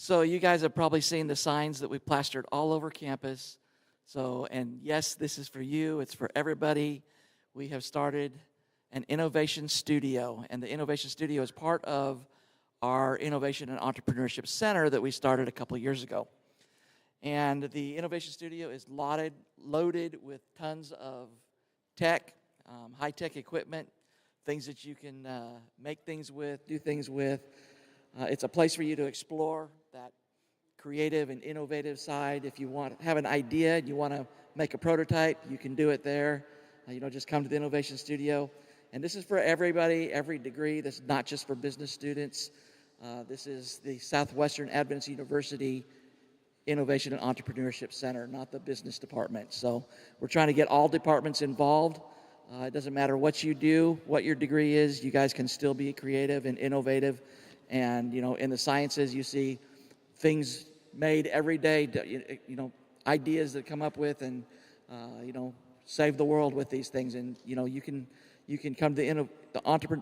So you guys have probably seen the signs that we plastered all over campus. So, and yes, this is for you. It's for everybody. We have started an innovation studio, and the innovation studio is part of our Innovation and Entrepreneurship Center that we started a couple years ago. And the innovation studio is loaded with tons of tech, high-tech equipment, things that you can make things with, do things with. It's a place for you to explore that creative and innovative side. If you have an idea and you want to make a prototype, you can do it there. Just come to the Innovation Studio. And this is for everybody, every degree. This is not just for business students. This is the Southwestern Adventist University Innovation and Entrepreneurship Center, not the business department. So we're trying to get all departments involved. It doesn't matter what you do, what your degree is, you guys can still be creative and innovative. And, in the sciences, you see things made every day, ideas that come up with and, save the world with these things. And, you can come to the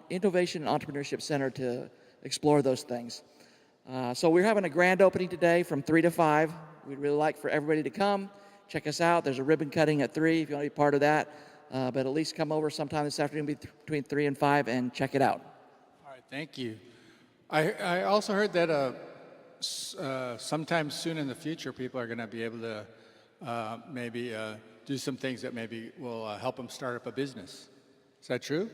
Innovation and Entrepreneurship Center to explore those things. So we're having a grand opening today from 3 to 5. We'd really like for everybody to come, check us out. There's a ribbon cutting at 3 if you want to be part of that. But at least come over sometime this afternoon between 3 and 5 and check it out. All right, thank you. I also heard that sometime soon in the future, people are going to be able to maybe do some things that maybe will help them start up a business. Is that true?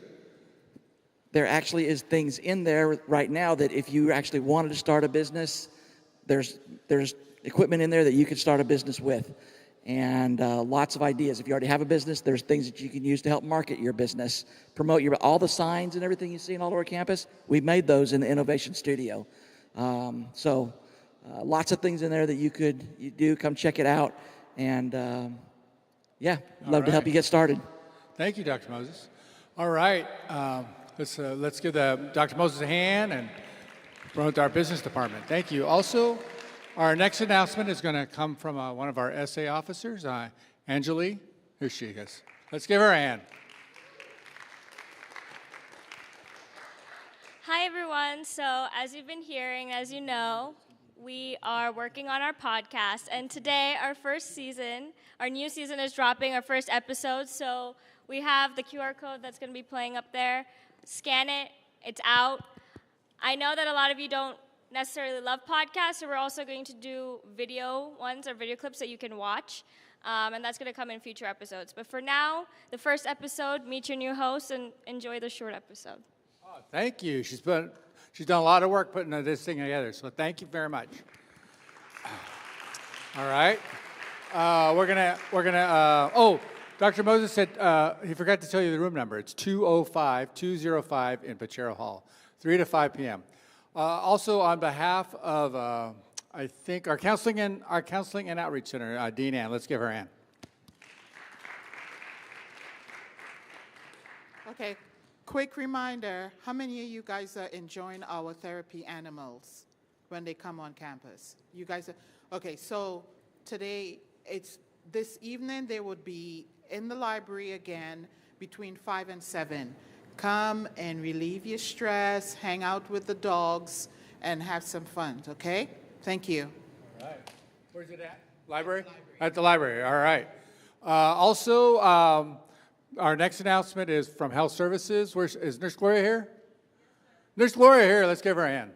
There actually is things in there right now that if you actually wanted to start a business, there's equipment in there that you could start a business with. And lots of ideas. If you already have a business, there's things that you can use to help market your business, promote all the signs and everything you see all over campus. We've made those in the Innovation Studio. So lots of things in there that you do. Come check it out. And love to help you get started. Thank you, Dr. Moses. All right, let's give Dr. Moses a hand and promote our business department. Thank you. Also, our next announcement is going to come from one of our SA officers, Anjali. Here she is. Let's give her a hand. Hi, everyone. So as you've been hearing, as you know, we are working on our podcast. And today, our new season is dropping, our first episode. So we have the QR code that's going to be playing up there. Scan it. It's out. I know that a lot of you don't necessarily love podcasts, so we're also going to do video ones or video clips that you can watch, and that's going to come in future episodes. But for now, the first episode, meet your new host and enjoy the short episode. Oh, thank you. She's done a lot of work putting this thing together, so thank you very much. All right, we're gonna. Dr. Moses said he forgot to tell you the room number. It's 205 in Pachero Hall, 3 to 5 p.m. Also, on behalf of, I think, our counseling and outreach center, Dean Ann, let's give her a hand. Okay, quick reminder, how many of you guys are enjoying our therapy animals when they come on campus? You guys are, okay, so today, this evening, they would be in the library again between 5 and 7. Come and relieve your stress, hang out with the dogs, and have some fun, okay? Thank you. All right. Where's it at? Library? At the library, all right. Also, our next announcement is from Health Services. Is Nurse Gloria here? Nurse Gloria here, let's give her a hand.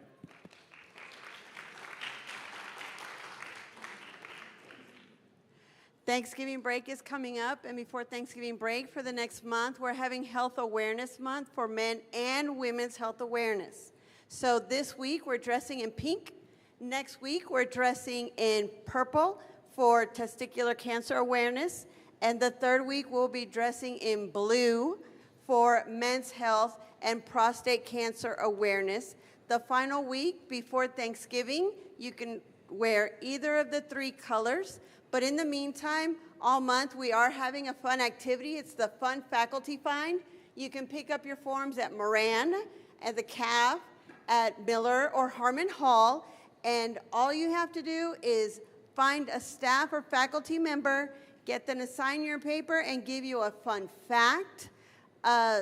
Thanksgiving break is coming up, and before Thanksgiving break for the next month, we're having Health Awareness Month for men and women's health awareness. So this week, we're dressing in pink. Next week, we're dressing in purple for testicular cancer awareness. And the third week, we'll be dressing in blue for men's health and prostate cancer awareness. The final week before Thanksgiving, you can wear either of the 3 colors. But in the meantime, all month, we are having a fun activity. It's the Fun Faculty Find. You can pick up your forms at Moran, at the CAF, at Miller or Harmon Hall, and all you have to do is find a staff or faculty member, get them to sign your paper and give you a fun fact,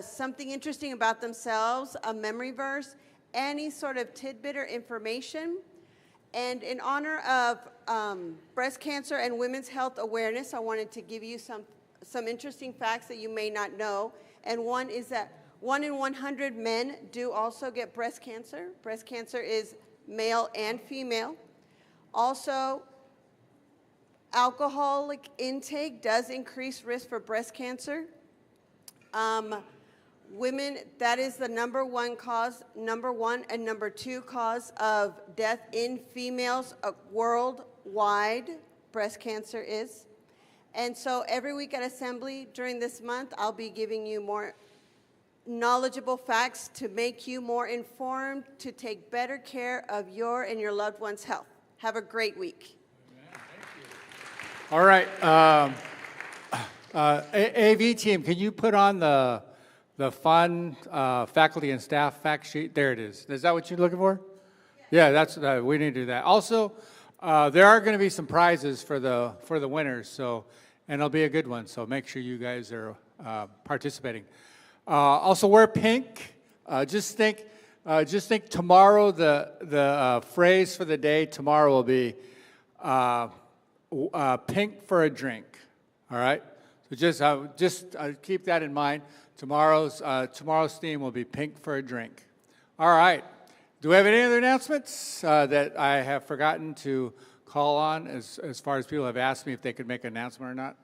something interesting about themselves, a memory verse, any sort of tidbit or information. And in honor of breast cancer and women's health awareness, I wanted to give you some interesting facts that you may not know. And one is that 1 in 100 men do also get breast cancer. Breast cancer is male and female. Also, alcoholic intake does increase risk for breast cancer. Women, that is the number one and number 2 cause of death in females worldwide, breast cancer is. And so every week at Assembly during this month, I'll be giving you more knowledgeable facts to make you more informed, to take better care of your and your loved one's health. Have a great week. All right. AV team, can you put on the fun faculty and staff fact sheet? There it is. Is that what you're looking for? Yeah, that's we need to do that. Also, there are going to be some prizes for the winners, so and it'll be a good one. So make sure you guys are participating. Also, wear pink. Just think tomorrow. The phrase for the day tomorrow will be pink for a drink. All right. So just keep that in mind. Tomorrow's theme will be pink for a drink. All right. Do we have any other announcements that I have forgotten to call on as far as people have asked me if they could make an announcement or not?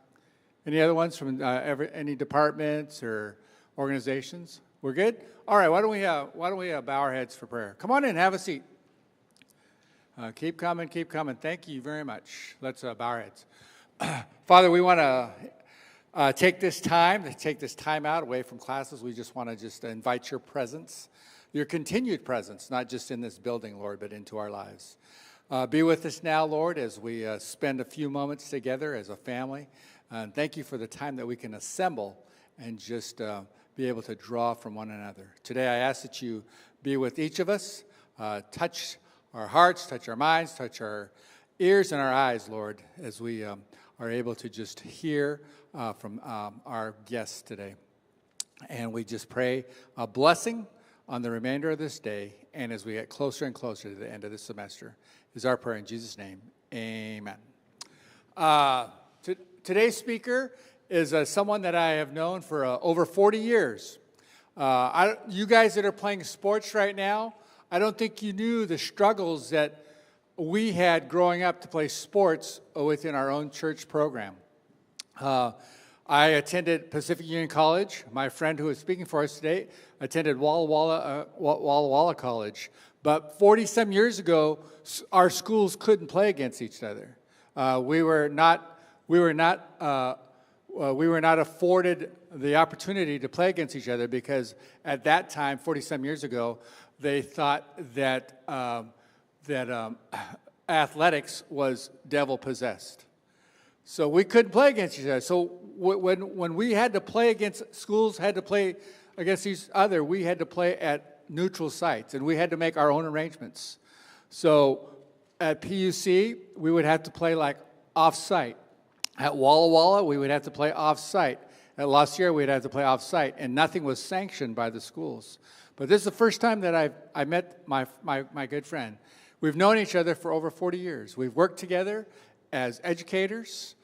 Any other ones from any departments or organizations? We're good? All right. Why don't we bow our heads for prayer? Come on in. Have a seat. Keep coming. Keep coming. Thank you very much. Let's bow our heads. Father, we want to take this time out away from classes. We just want to invite your presence, your continued presence, not just in this building, Lord, but into our lives. Be with us now, Lord, as we spend a few moments together as a family. And thank you for the time that we can assemble and just be able to draw from one another. Today, I ask that you be with each of us, touch our hearts, touch our minds, touch our ears and our eyes, Lord, as we are able to just hear from our guests today. And we just pray a blessing on the remainder of this day, and as we get closer and closer to the end of the semester, is our prayer in Jesus' name. Amen. Today's speaker is someone that I have known for over 40 years. You guys that are playing sports right now, I don't think you knew the struggles that we had growing up to play sports within our own church program. I attended Pacific Union College. My friend who is speaking for us today attended Walla Walla College. But 40-some years ago, our schools couldn't play against each other. We were not afforded the opportunity to play against each other because at that time, 40-some years ago, they thought that athletics was devil-possessed. So we couldn't play against each other. So when we had to play against, schools had to play against each other, we had to play at neutral sites, and we had to make our own arrangements. So at PUC, we would have to play like off-site. At Walla Walla, we would have to play off-site. At La Sierra, we'd have to play off-site, and nothing was sanctioned by the schools. But this is the first time that I met my good friend. We've known each other for over 40 years. We've worked together as educators.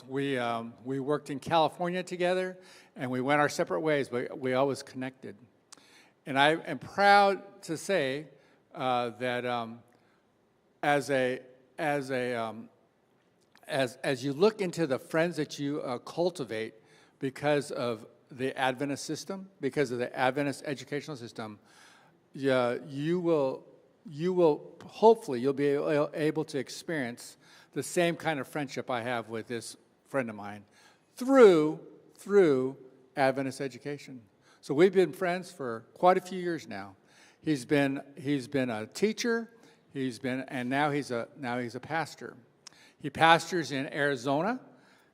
We worked in California together, and we went our separate ways, but we always connected. And I am proud to say that as you look into the friends that you cultivate because of the Adventist system, because of the Adventist educational system, you will hopefully you'll be able to experience the same kind of friendship I have with this friend of mine through Adventist education. So we've been friends for quite a few years now. He's been a teacher. And now he's a pastor. He pastors in Arizona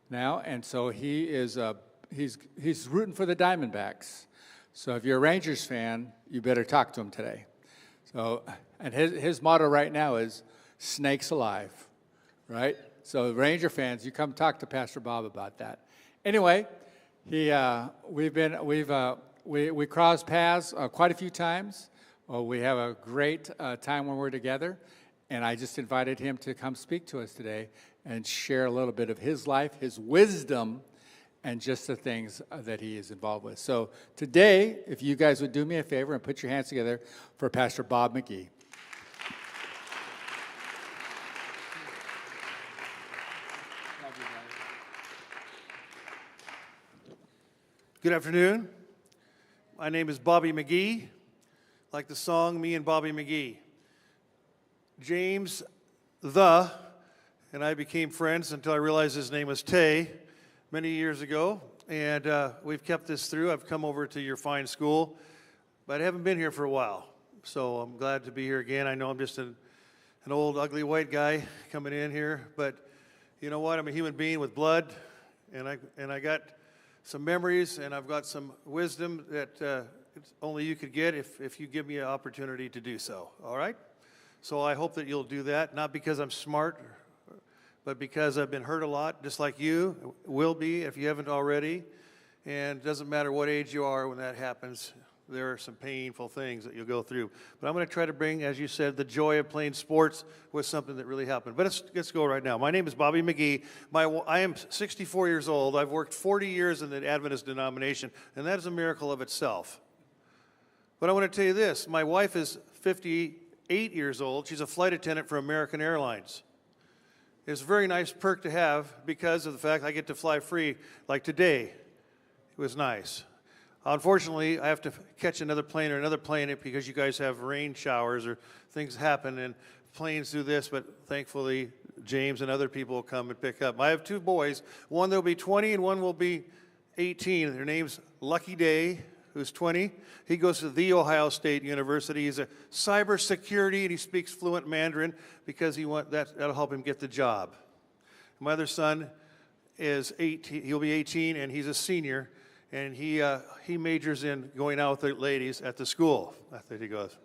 now, and so he's rooting for the Diamondbacks. So if you're a Rangers fan, you better talk to him today. So, and his motto right now is "Snakes alive," right? So Ranger fans, you come talk to Pastor Bob about that. Anyway, we crossed paths quite a few times. We have a great time when we're together. And I just invited him to come speak to us today and share a little bit of his life, his wisdom, and just the things that he is involved with. So today, if you guys would do me a favor and put your hands together for Pastor Bob McGee. Good afternoon. My name is Bobby McGee, like the song Me and Bobby McGee. James and I became friends until I realized his name was Tay many years ago, and we've kept this through. I've come over to your fine school, but I haven't been here for a while, so I'm glad to be here again. I know I'm just an old, ugly white guy coming in here, but you know what? I'm a human being with blood, and I got some memories, and I've got some wisdom that only you could get if you give me an opportunity to do so, all right? So I hope that you'll do that, not because I'm smart, but because I've been hurt a lot, just like you will be if you haven't already. And it doesn't matter what age you are when that happens, there are some painful things that you'll go through. But I'm going to try to bring, as you said, the joy of playing sports with something that really happened. But let's go right now. My name is Bobby McGee. I am 64 years old. I've worked 40 years in the Adventist denomination, and that is a miracle of itself. But I want to tell you this. My wife is 58 years old. She's a flight attendant for American Airlines. It's a very nice perk to have because of the fact I get to fly free. Like today, it was nice. Unfortunately, I have to catch another plane because you guys have rain showers or things happen and planes do this, but thankfully James and other people will come and pick up. I have two boys. One that will be 20 and one will be 18. Their name's Lucky Day, who's 20. He goes to The Ohio State University. He's a cybersecurity, and he speaks fluent Mandarin because that'll help him get the job. My other son is 18. He'll be 18, and he's a senior, and he majors in going out with the ladies at the school. There he goes.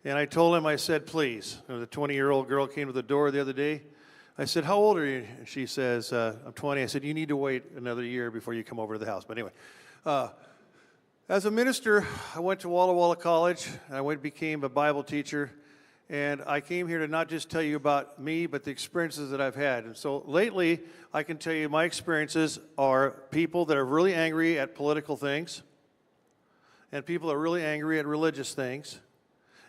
And I told him, I said, please. The 20-year-old girl came to the door the other day. I said, how old are you? She says, I'm 20. I said, you need to wait another year before you come over to the house. But anyway, as a minister, I went to Walla Walla College. I became a Bible teacher, and I came here to not just tell you about me, but the experiences that I've had. And so lately, I can tell you my experiences are people that are really angry at political things, and people that are really angry at religious things,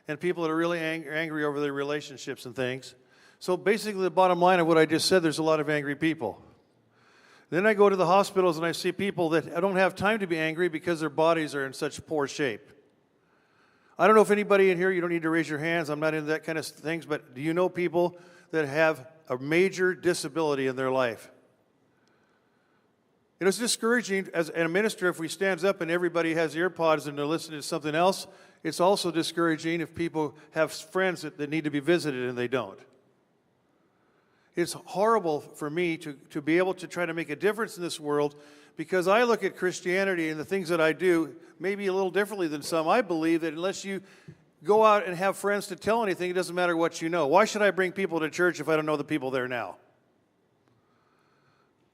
and people that are really angry over their relationships and things. So basically, the bottom line of what I just said, there's a lot of angry people. Then I go to the hospitals and I see people that I don't have time to be angry because their bodies are in such poor shape. I don't know if anybody in here, you don't need to raise your hands, I'm not into that kind of things, but do you know people that have a major disability in their life? It is discouraging as a minister if we stands up and everybody has ear pods and they're listening to something else. It's also discouraging if people have friends that need to be visited and they don't. It's horrible for me to be able to try to make a difference in this world because I look at Christianity and the things that I do maybe a little differently than some. I believe that unless you go out and have friends to tell anything, it doesn't matter what you know. Why should I bring people to church if I don't know the people there now?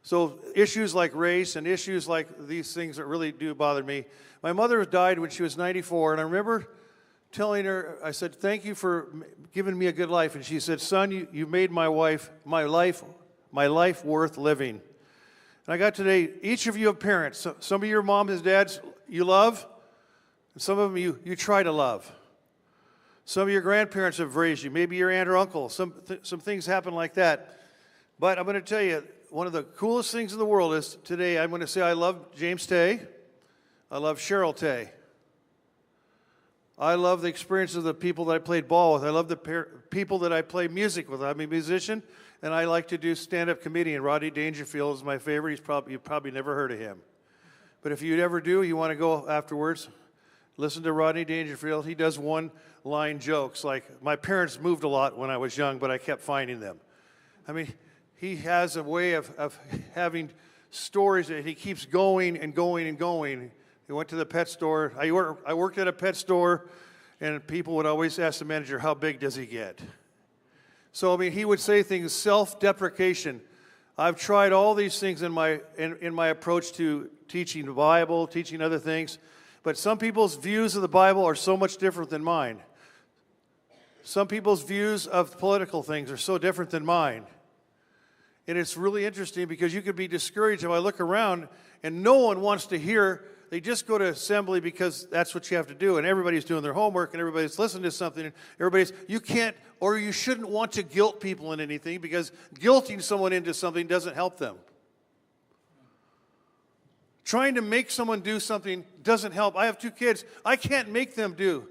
So issues like race and issues like these things that really do bother me. My mother died when she was 94, and I remember telling her, I said, thank you for giving me a good life. And she said, son, you made my life worth living. And I got today, each of you have parents. Some of your moms and dads you love, and some of them you try to love. Some of your grandparents have raised you, maybe your aunt or uncle. Some things happen like that. But I'm going to tell you, one of the coolest things in the world is today I'm going to say I love James Tay. I love Cheryl Tay. I love the experience of the people that I played ball with. I love the people that I play music with. I'm a musician, and I like to do stand-up comedian. Rodney Dangerfield is my favorite. You've probably never heard of him. But if you ever do, you want to go afterwards, listen to Rodney Dangerfield. He does one-line jokes like, my parents moved a lot when I was young, but I kept finding them. I mean, he has a way of having stories that he keeps going and going and going. He went to the pet store. I worked at a pet store, and people would always ask the manager, how big does he get? So, I mean, he would say things, self-deprecation. I've tried all these things in my approach to teaching the Bible, teaching other things, but some people's views of the Bible are so much different than mine. Some people's views of political things are so different than mine. And it's really interesting because you could be discouraged if I look around and no one wants to hear. They just go to assembly because that's what you have to do. And everybody's doing their homework and everybody's listening to something. And you can't or you shouldn't want to guilt people in anything because guilting someone into something doesn't help them. Trying to make someone do something doesn't help. I have 2 kids. I can't make them do.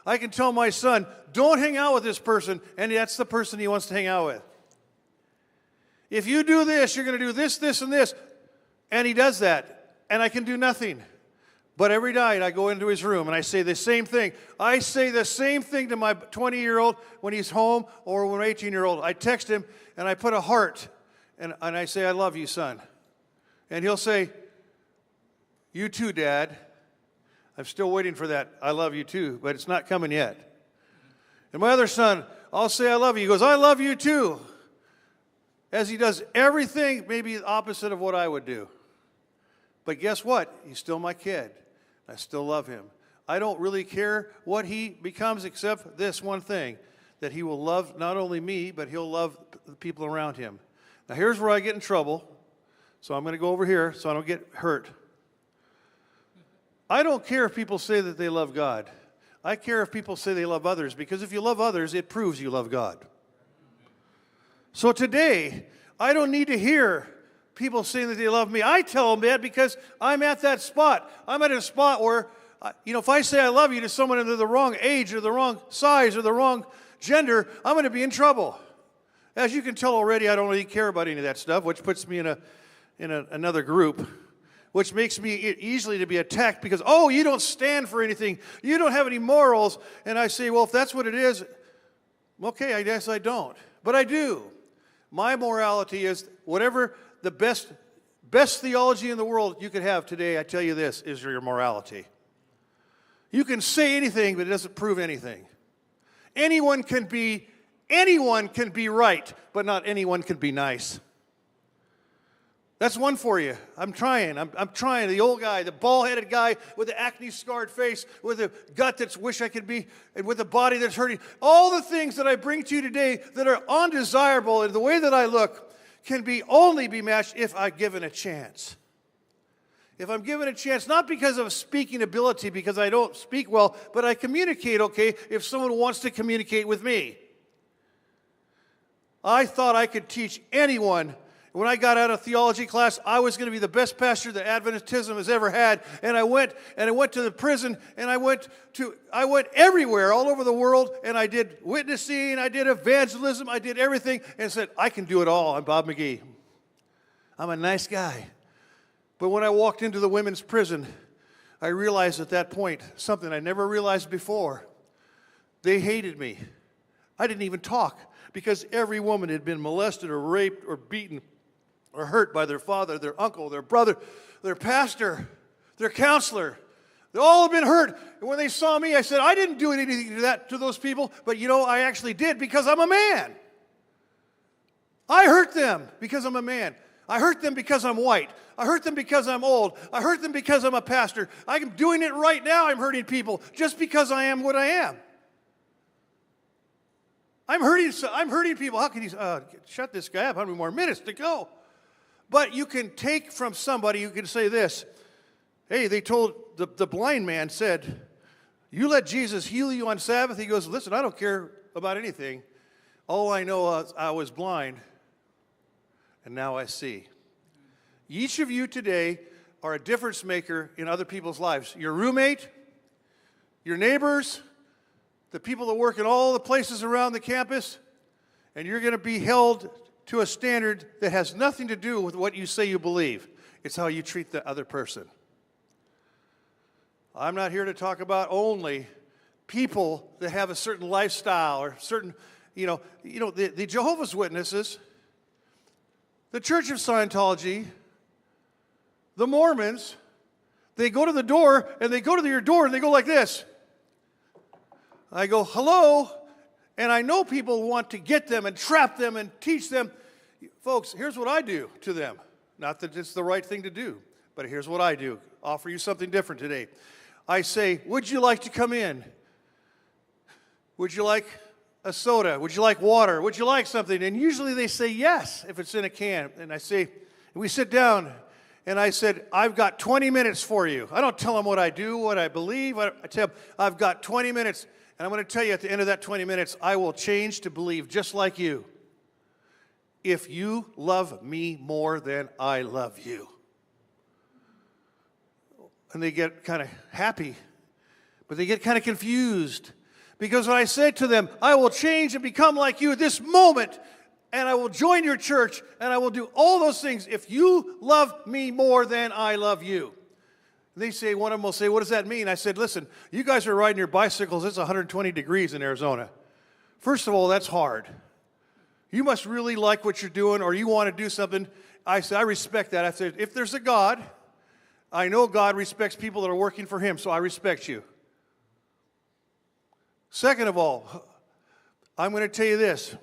I can tell my son, don't hang out with this person, and that's the person he wants to hang out with. If you do this, you're going to do this, this, and this. And he does that, and I can do nothing. But every night I go into his room and I say the same thing. I say the same thing to my 20-year-old when he's home or when an 18-year-old. I text him and I put a heart and I say, I love you, son. And he'll say, you too, Dad. I'm still waiting for that, I love you too, but it's not coming yet. And my other son, I'll say I love you. He goes, I love you too. As he does everything maybe the opposite of what I would do. But guess what? He's still my kid. I still love him. I don't really care what he becomes except this one thing, that he will love not only me, but he'll love the people around him. Now here's where I get in trouble. So I'm going to go over here so I don't get hurt. I don't care if people say that they love God. I care if people say they love others, because if you love others, it proves you love God. So today, I don't need to hear people saying that they love me. I tell them that because I'm at that spot. I'm at a spot where, if I say I love you to someone and they're the wrong age or the wrong size or the wrong gender, I'm going to be in trouble. As you can tell already, I don't really care about any of that stuff, which puts me in another group, which makes me easily to be attacked because, you don't stand for anything. You don't have any morals. And I say, well, if that's what it is, okay, I guess I don't. But I do. My morality is whatever the best theology in the world you could have today, I tell you this, is your morality. You can say anything, but it doesn't prove anything. Anyone can be right, but not anyone can be nice. That's one for you. I'm trying. I'm trying. The old guy, the bald-headed guy with the acne-scarred face, with a gut that's wish I could be, and with a body that's hurting. All the things that I bring to you today that are undesirable in the way that I look can only be matched if I'm given a chance. If I'm given a chance, not because of speaking ability, because I don't speak well, but I communicate okay if someone wants to communicate with me. I thought I could teach anyone. When I got out of theology class, I was going to be the best pastor that Adventism has ever had. And I went to the prison, and I went everywhere, all over the world, and I did witnessing, I did evangelism, I did everything, and said, I can do it all. I'm Bob McGee. I'm a nice guy. But when I walked into the women's prison, I realized at that point something I never realized before. They hated me. I didn't even talk because every woman had been molested or raped or beaten or hurt by their father, their uncle, their brother, their pastor, their counselor. They all have been hurt. And when they saw me, I said, I didn't do anything to those people, but I actually did because I'm a man. I hurt them because I'm a man. I hurt them because I'm white. I hurt them because I'm old. I hurt them because I'm a pastor. I'm doing it right now. I'm hurting people just because I am what I am. I'm hurting people. How can you shut this guy up? How many more minutes to go? But you can take from somebody, you can say this. Hey, they told, the blind man said, you let Jesus heal you on Sabbath? He goes, listen, I don't care about anything. All I know is I was blind, and now I see. Each of you today are a difference maker in other people's lives. Your roommate, your neighbors, the people that work in all the places around the campus, and you're going to be held to a standard that has nothing to do with what you say you believe. It's how you treat the other person. I'm not here to talk about only people that have a certain lifestyle or certain, the Jehovah's Witnesses, the Church of Scientology, the Mormons, they go to the door and they go to your door and they go like this. I go, hello, and I know people want to get them and trap them and teach them. Folks, here's what I do to them. Not that it's the right thing to do, but here's what I do. Offer you something different today. I say, would you like to come in? Would you like a soda? Would you like water? Would you like something? And usually they say yes if it's in a can. And I say, we sit down, and I said, I've got 20 minutes for you. I don't tell them what I do, what I believe. I tell them, I've got 20 minutes, and I'm going to tell you at the end of that 20 minutes, I will change to believe just like you. If you love me more than I love you. And they get kind of happy, but they get kind of confused. Because when I say to them, I will change and become like you at this moment, and I will join your church, and I will do all those things if you love me more than I love you. They say, one of them will say, what does that mean? I said, listen, you guys are riding your bicycles. It's 120 degrees in Arizona. First of all, that's hard. You must really like what you're doing, or you want to do something. I said, I respect that. I said, if there's a God, I know God respects people that are working for him, so I respect you. Second of all, I'm going to tell you this.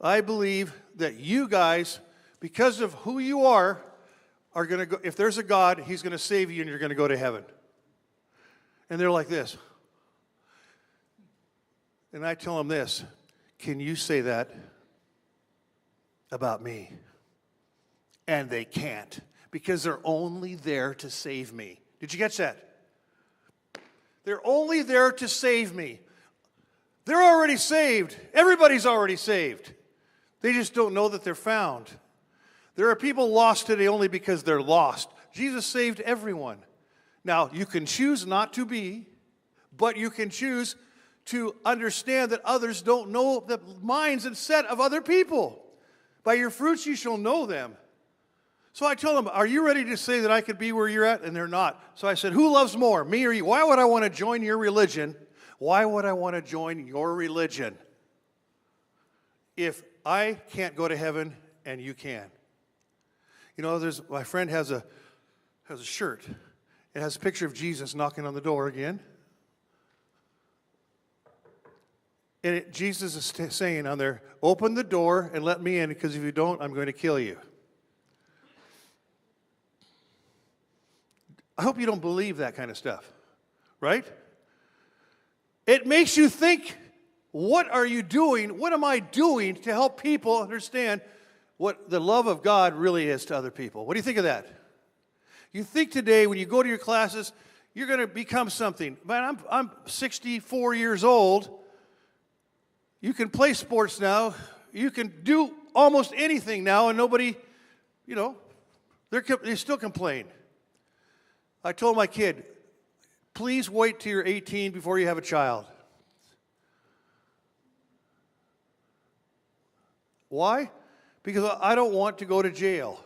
I believe that you guys, because of who you are going to go, if there's a God, he's going to save you and you're going to go to heaven. And they're like this. And I tell them this, can you say that about me? And they can't, because they're only there to save me. Did you catch that? They're only there to save me. They're already saved. Everybody's already saved. They just don't know that they're found. There are people lost today only because they're lost. Jesus saved everyone. Now, you can choose not to be, but you can choose to understand that others don't know the minds and set of other people. By your fruits you shall know them. So I tell them, are you ready to say that I could be where you're at? And they're not. So I said, who loves more, me or you? Why would I want to join your religion? Why would I want to join your religion if I can't go to heaven and you can? You know, my friend has a shirt. It has a picture of Jesus knocking on the door again. And Jesus is saying on there, open the door and let me in, because if you don't, I'm going to kill you. I hope you don't believe that kind of stuff, right? It makes you think, what are you doing? What am I doing to help people understand what the love of God really is to other people? What do you think of that? You think today when you go to your classes, you're going to become something. Man, I'm 64 years old. You can play sports now. You can do almost anything now, and nobody, you know, they still complain. I told my kid, please wait till you're 18 before you have a child. Why? Because I don't want to go to jail.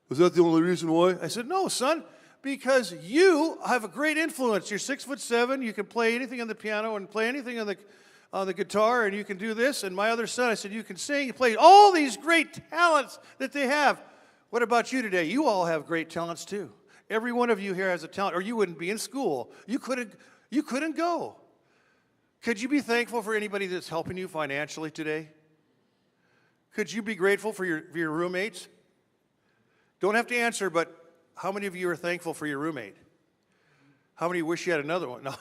Was that the only reason why? I said, no, son, because you have a great influence. You're 6'7". You can play anything on the piano and play anything on the guitar, and you can do this. And my other son, I said, you can sing, you play all these great talents that they have. What about you today? You all have great talents too. Every one of you here has a talent, or you wouldn't be in school. You couldn't go. Could you be thankful for anybody that's helping you financially today? Could you be grateful for your roommates? Don't have to answer, but how many of you are thankful for your roommate? How many wish you had another one? No.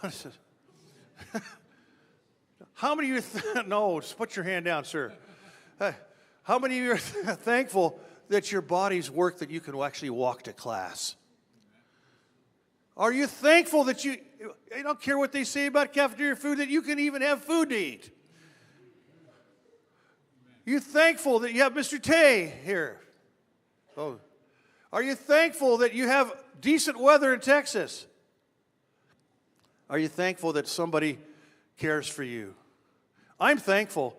How many of you, no, just put your hand down, sir. How many of you are thankful that your bodies work, that you can actually walk to class? Are you thankful that you don't care what they say about cafeteria food, that you can even have food to eat? You thankful that you have Mr. Tay here? Oh. Are you thankful that you have decent weather in Texas? Are you thankful that somebody cares for you? I'm thankful.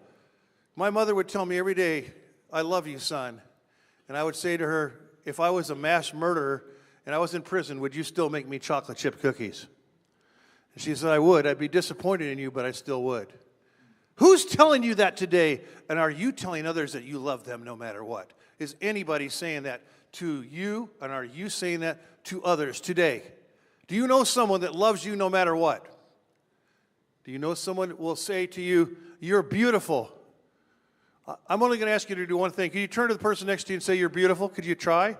My mother would tell me every day, I love you, son. And I would say to her, if I was a mass murderer and I was in prison, would you still make me chocolate chip cookies? And she said, I would. I'd be disappointed in you, but I still would. Who's telling you that today? And are you telling others that you love them no matter what? Is anybody saying that to you? And are you saying that to others today? Do you know someone that loves you no matter what? Do you know someone that will say to you, you're beautiful? I'm only going to ask you to do one thing. Can you turn to the person next to you and say, you're beautiful? Could you try?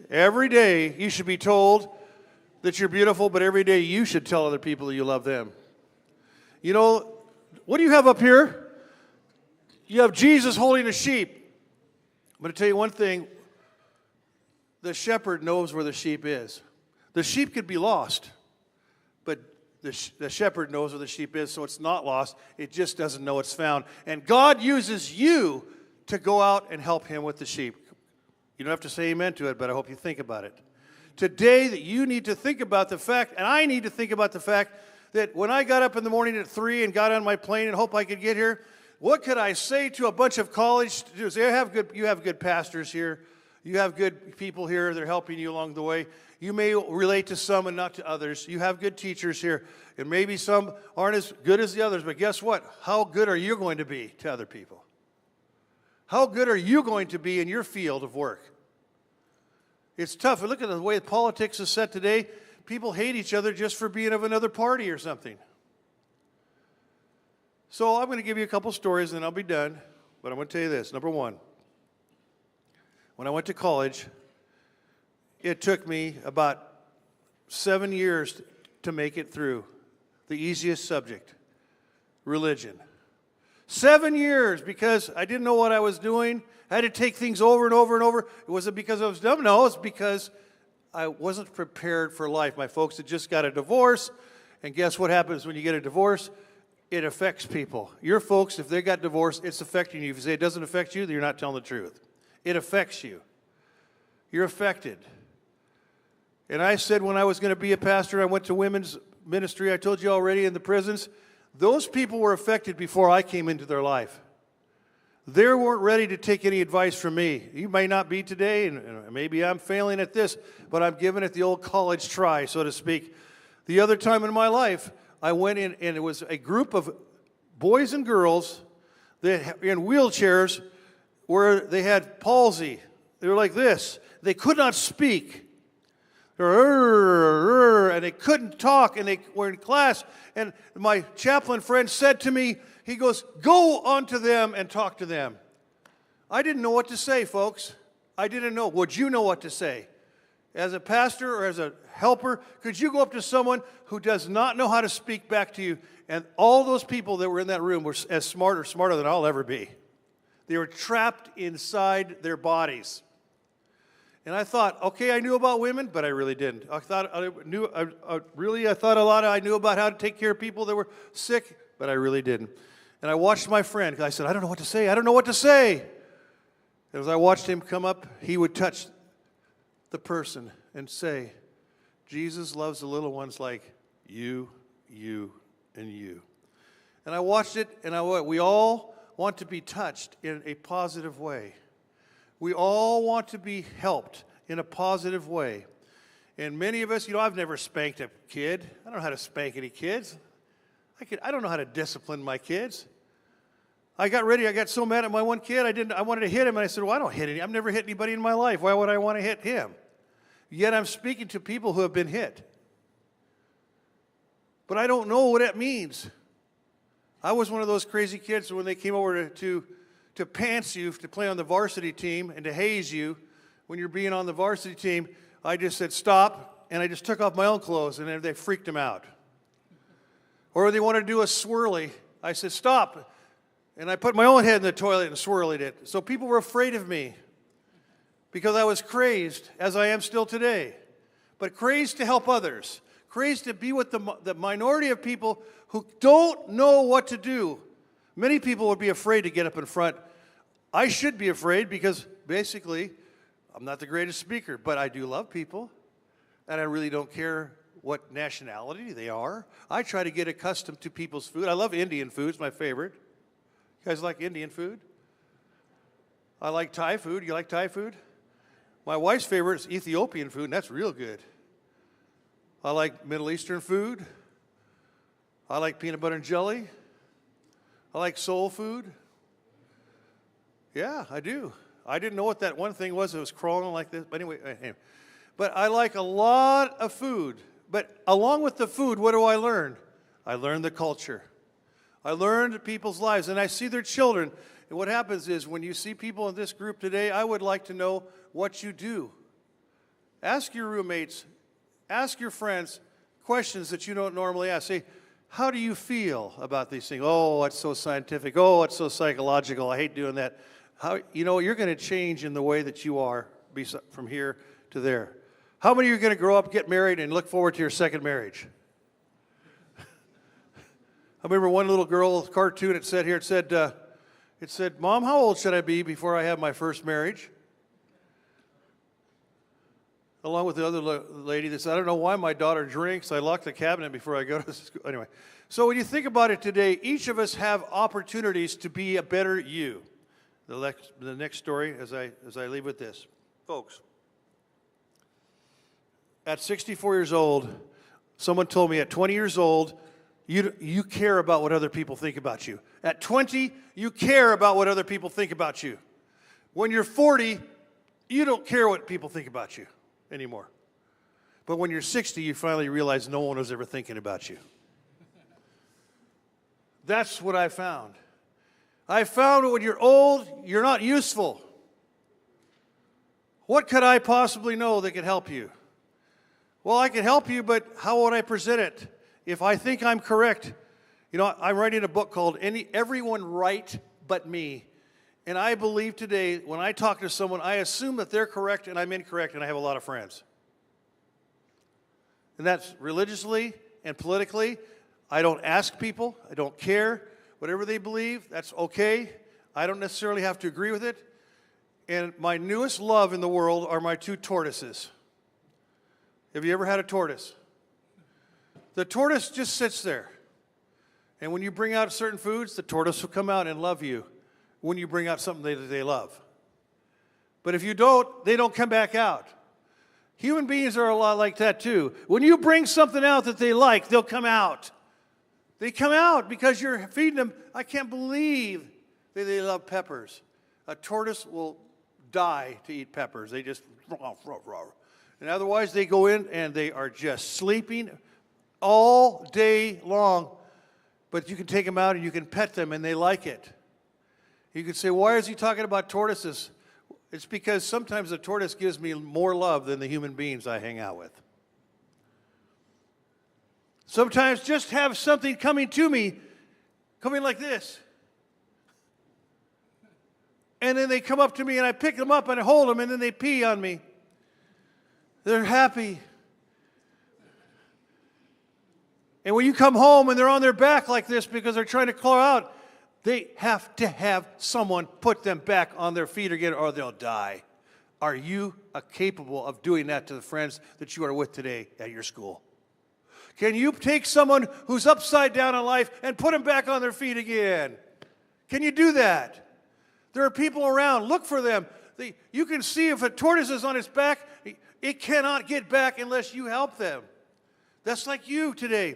Every day you should be told that you're beautiful, but every day you should tell other people that you love them. You know, what do you have up here? You have Jesus holding a sheep. I'm going to tell you one thing. The shepherd knows where the sheep is. The sheep could be lost, but the shepherd knows where the sheep is, so it's not lost. It just doesn't know it's found. And God uses you to go out and help him with the sheep. You don't have to say amen to it, but I hope you think about it. Today, that you need to think about the fact, and I need to think about the fact, that when I got up in the morning at 3 and got on my plane and hope I could get here, what could I say to a bunch of college students? You have good pastors here. You have good people here that are helping you along the way. You may relate to some and not to others. You have good teachers here, and maybe some aren't as good as the others, but guess what? How good are you going to be to other people? How good are you going to be in your field of work? It's tough. Look at the way politics is set today. People hate each other just for being of another party or something. So I'm going to give you a couple stories and I'll be done. But I'm going to tell you this. Number one, when I went to college, it took me about 7 years to make it through the easiest subject, religion. 7 years because I didn't know what I was doing. I had to take things over and over and over. It wasn't because I was dumb. No, it's because I wasn't prepared for life. My folks had just got a divorce, and guess what happens when you get a divorce? It affects people. Your folks, if they got divorced, it's affecting you. If you say it doesn't affect you, then you're not telling the truth. It affects you. You're affected. And I said when I was going to be a pastor, I went to women's ministry. I told you already in the prisons. Those people were affected before I came into their life. They weren't ready to take any advice from me. You may not be today, and maybe I'm failing at this, but I'm giving it the old college try, so to speak. The other time in my life, I went in, and it was a group of boys and girls that in wheelchairs where they had palsy. They were like this. They could not speak. And they couldn't talk, and they were in class, and my chaplain friend said to me, he goes, go onto them and talk to them. I didn't know what to say, folks. I didn't know. Would you know what to say? As a pastor or as a helper, could you go up to someone who does not know how to speak back to you? And all those people that were in that room were as smart or smarter than I'll ever be. They were trapped inside their bodies. And I thought, okay, I knew about women, but I really didn't. I thought I knew about how to take care of people that were sick, but I really didn't. And I watched my friend, because I said, I don't know what to say. I don't know what to say. And as I watched him come up, he would touch the person and say, Jesus loves the little ones like you, and you. And I watched it, and we all want to be touched in a positive way. We all want to be helped in a positive way. And many of us, I've never spanked a kid. I don't know how to spank any kids. I don't know how to discipline my kids. I got so mad at my one kid, I wanted to hit him, and I said, well, I don't hit any. I've never hit anybody in my life. Why would I want to hit him? Yet I'm speaking to people who have been hit. But I don't know what that means. I was one of those crazy kids when they came over to pants you to play on the varsity team and to haze you when you're being on the varsity team. I just said, stop, and I just took off my own clothes, and they freaked them out. Or they wanted to do a swirly. I said, stop. And I put my own head in the toilet and swirled it. So people were afraid of me because I was crazed, as I am still today. But crazed to help others. Crazed to be with the minority of people who don't know what to do. Many people would be afraid to get up in front. I should be afraid because basically I'm not the greatest speaker, but I do love people. And I really don't care what nationality they are. I try to get accustomed to people's food. I love Indian food. It's my favorite. You guys like Indian food? I like Thai food. You like Thai food? My wife's favorite is Ethiopian food, and that's real good. I like Middle Eastern food. I like peanut butter and jelly. I like soul food. Yeah, I do. I didn't know what that one thing was. It was crawling like this. But anyway. But I like a lot of food. But along with the food, what do I learn? I learn the culture. I learned people's lives, and I see their children. And what happens is when you see people in this group today, I would like to know what you do. Ask your roommates, ask your friends questions that you don't normally ask. Say, how do you feel about these things? Oh, it's so scientific. Oh, it's so psychological. I hate doing that. You're going to change in the way that you are from here to there. How many of you are going to grow up, get married, and look forward to your second marriage? I remember one little girl cartoon, it said, Mom, how old should I be before I have my first marriage? Along with the other lady that said, I don't know why my daughter drinks. I lock the cabinet before I go to school. Anyway, so when you think about it today, each of us have opportunities to be a better you. The next story, as I leave with this. Folks, at 64 years old, someone told me at 20 years old, you care about what other people think about you. At 20, you care about what other people think about you. When you're 40, you don't care what people think about you anymore. But when you're 60, you finally realize no one was ever thinking about you. That's what I found. I found that when you're old, you're not useful. What could I possibly know that could help you? Well, I can help you, but how would I present it? If I think I'm correct, I'm writing a book called Everyone Right But Me. And I believe today, when I talk to someone, I assume that they're correct and I'm incorrect, and I have a lot of friends. And that's religiously and politically. I don't ask people. I don't care. Whatever they believe, that's okay. I don't necessarily have to agree with it. And my newest love in the world are my two tortoises. Have you ever had a tortoise? The tortoise just sits there. And when you bring out certain foods, the tortoise will come out and love you when you bring out something that they love. But if you don't, they don't come back out. Human beings are a lot like that too. When you bring something out that they like, they'll come out. They come out because you're feeding them. I can't believe that they love peppers. A tortoise will die to eat peppers. They just, and otherwise they go in and they are just sleeping all day long. But you can take them out and you can pet them and they like it. You could say, why is he talking about tortoises? It's because sometimes the tortoise gives me more love than the human beings I hang out with. Sometimes just have something coming to me, coming like this. And then they come up to me and I pick them up and I hold them and then they pee on me. They're happy. And when you come home and they're on their back like this because they're trying to claw out, they have to have someone put them back on their feet again or they'll die. Are you capable of doing that to the friends that you are with today at your school? Can you take someone who's upside down in life and put them back on their feet again? Can you do that? There are people around. Look for them. You can see if a tortoise is on its back, it cannot get back unless you help them. That's like you today.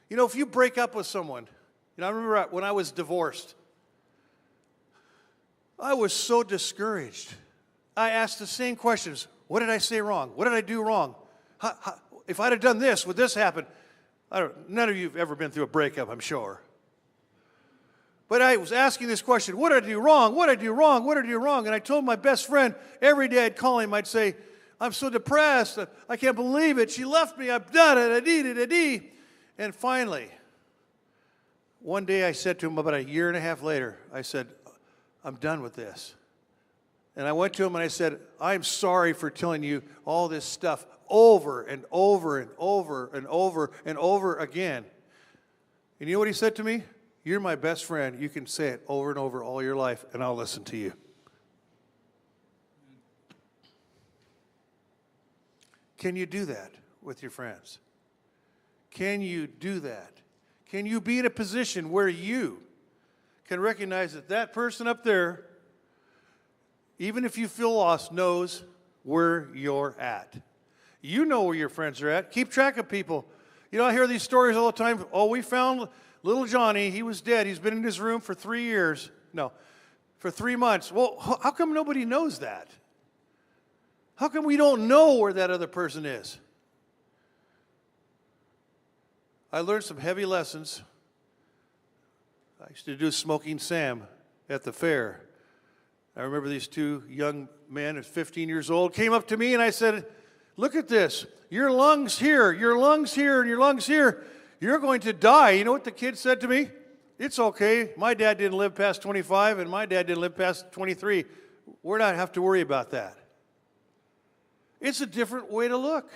If you break up with someone, I remember when I was divorced, I was so discouraged. I asked the same questions. What did I say wrong? What did I do wrong? If I'd have done this, would this happen? None of you have ever been through a breakup, I'm sure. But I was asking this question, what did I do wrong? What did I do wrong? What did I do wrong? And I told my best friend, every day I'd call him, I'd say, I'm so depressed. I can't believe it. She left me. I've done it. And finally, one day I said to him about a year and a half later, I said, I'm done with this. And I went to him and I said, I'm sorry for telling you all this stuff over and over and over and over and over again. And you know what he said to me? You're my best friend. You can say it over and over all your life, and I'll listen to you. Can you do that with your friends? Can you do that? Can you be in a position where you can recognize that that person up there, even if you feel lost, knows where you're at? You know where your friends are at. Keep track of people. I hear these stories all the time. Oh, we found little Johnny. He was dead. He's been in his room for 3 years. No, for 3 months. Well, how come nobody knows that? How come we don't know where that other person is? I learned some heavy lessons. I used to do Smoking Sam at the fair. I remember these two young men at 15 years old came up to me and I said, Look at this. Your lungs here, your lungs here, and your lungs here. You're going to die. You know what the kid said to me? It's okay. My dad didn't live past 25, and my dad didn't live past 23. We're not have to worry about that. It's a different way to look.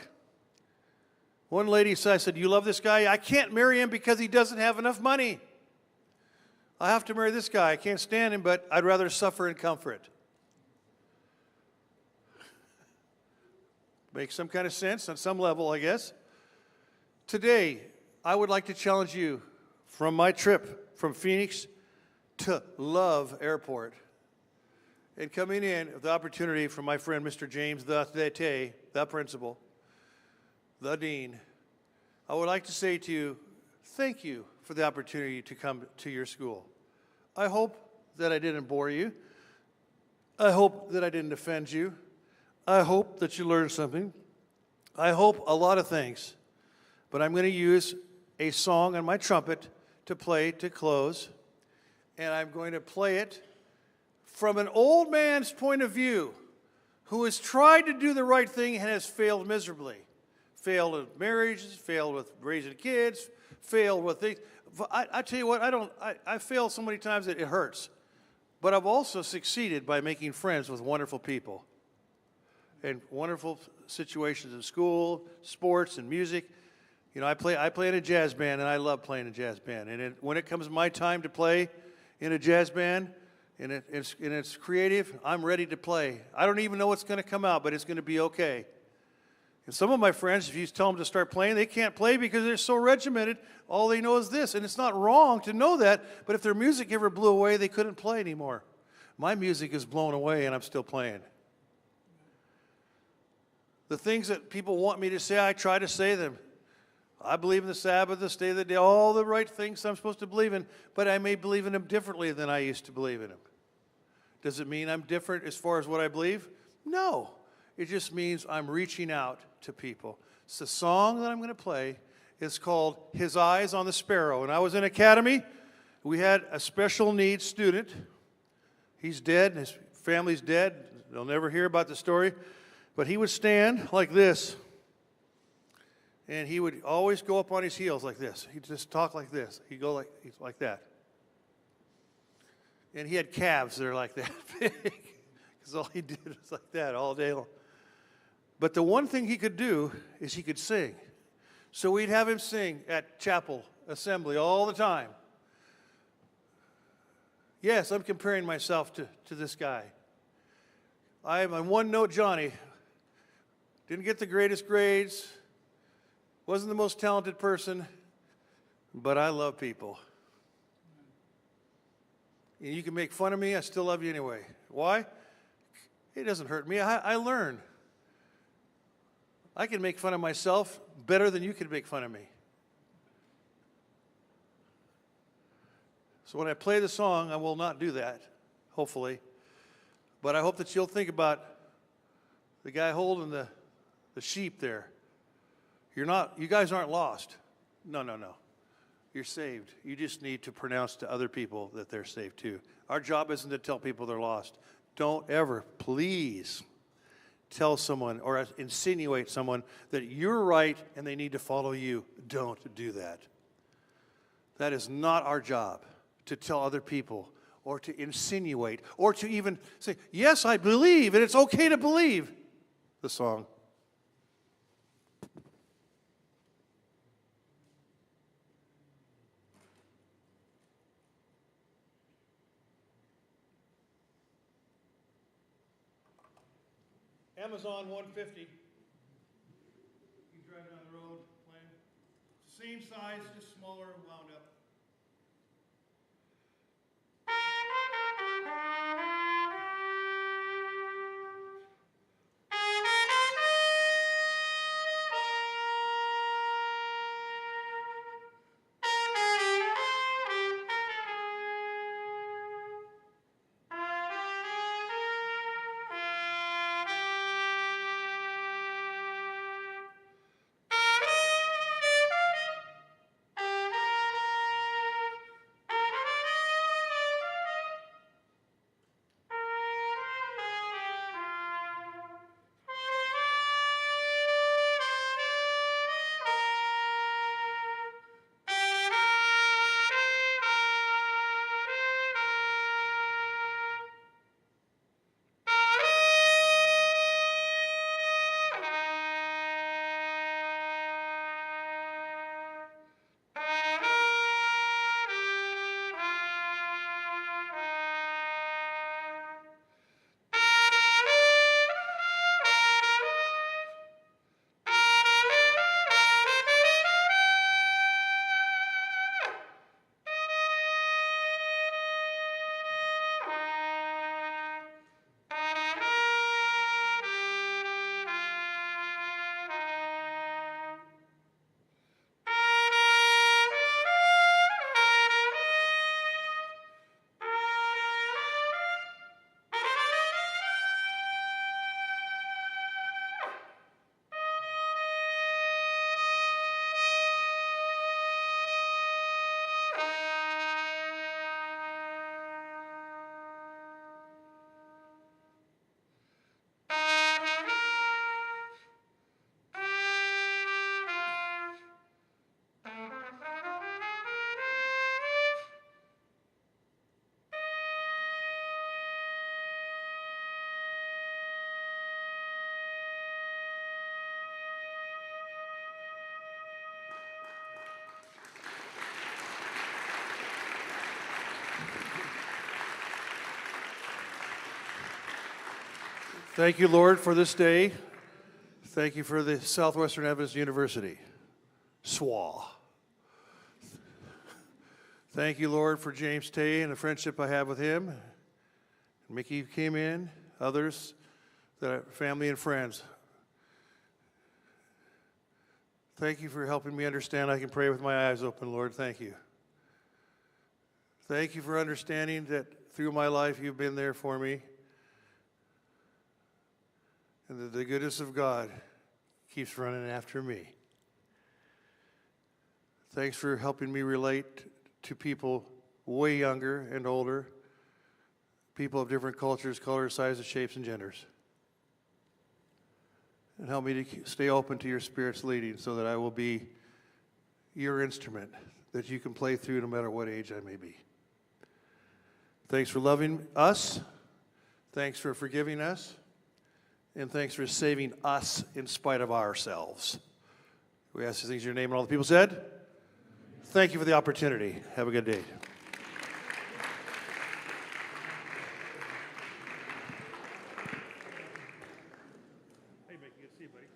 One lady said, I said, you love this guy? I can't marry him because he doesn't have enough money. I have to marry this guy. I can't stand him, but I'd rather suffer in comfort. Makes some kind of sense on some level, I guess. Today, I would like to challenge you from my trip from Phoenix to Love Airport and coming in with the opportunity from my friend Mr. James, the principal, the dean. I would like to say to you, thank you for the opportunity to come to your school. I hope that I didn't bore you. I hope that I didn't offend you. I hope that you learned something. I hope a lot of things. But I'm going to use a song on my trumpet to play to close. And I'm going to play it from an old man's point of view who has tried to do the right thing and has failed miserably. Failed with marriages, failed with raising kids, failed with things. I tell you what, I failed so many times that it hurts. But I've also succeeded by making friends with wonderful people and wonderful situations in school, sports, and music. You know, I play in a jazz band, and I love playing in a jazz band. And when it comes my time to play in a jazz band, and it's creative, I'm ready to play. I don't even know what's going to come out, but it's going to be okay. And some of my friends, if you tell them to start playing, they can't play because they're so regimented. All they know is this, and it's not wrong to know that, but if their music ever blew away, they couldn't play anymore. My music is blown away, and I'm still playing. The things that people want me to say, I try to say them. I believe in the Sabbath, the day of the day, all the right things I'm supposed to believe in, but I may believe in them differently than I used to believe in them. Does it mean I'm different as far as what I believe? No. It just means I'm reaching out to people. It's the song that I'm going to play. It's called His Eyes on the Sparrow. And I was in academy. We had a special needs student. He's dead, and his family's dead. They'll never hear about the story. But he would stand like this, and he would always go up on his heels like this. He'd just talk like this. He'd go like that. And he had calves that are like that big, because all he did was like that all day long. But the one thing he could do is he could sing. So we'd have him sing at chapel assembly all the time. Yes, I'm comparing myself to this guy. I'm a one-note Johnny. Didn't get the greatest grades, wasn't the most talented person, but I love people. And you can make fun of me, I still love you anyway. Why? It doesn't hurt me. I learn. I can make fun of myself better than you can make fun of me. So when I play the song, I will not do that, hopefully. But I hope that you'll think about the guy holding the sheep there. You guys aren't lost. No. You're saved. You just need to pronounce to other people that they're saved too. Our job isn't to tell people they're lost. Don't ever, please, tell someone or insinuate someone that you're right and they need to follow you. Don't do that. That is not our job, to tell other people or to insinuate or to even say, yes, I believe, and it's okay to believe. The song. Amazon 150. You drive down the road playing. Same size, just smaller, wound up. Thank you, Lord, for this day. Thank you for the Southwestern Adventist University, SWAU. Thank you, Lord, for James Tay and the friendship I have with him. Mickey came in, others, family and friends. Thank you for helping me understand I can pray with my eyes open, Lord. Thank you. Thank you for understanding that through my life you've been there for me. And that the goodness of God keeps running after me. Thanks for helping me relate to people way younger and older, people of different cultures, colors, sizes, shapes, and genders. And help me to stay open to your Spirit's leading so that I will be your instrument that you can play through no matter what age I may be. Thanks for loving us. Thanks for forgiving us. And thanks for saving us in spite of ourselves. We ask these things in your name, and all the people said, thank you for the opportunity. Have a good day. Hey, Mickey, good to see you, buddy.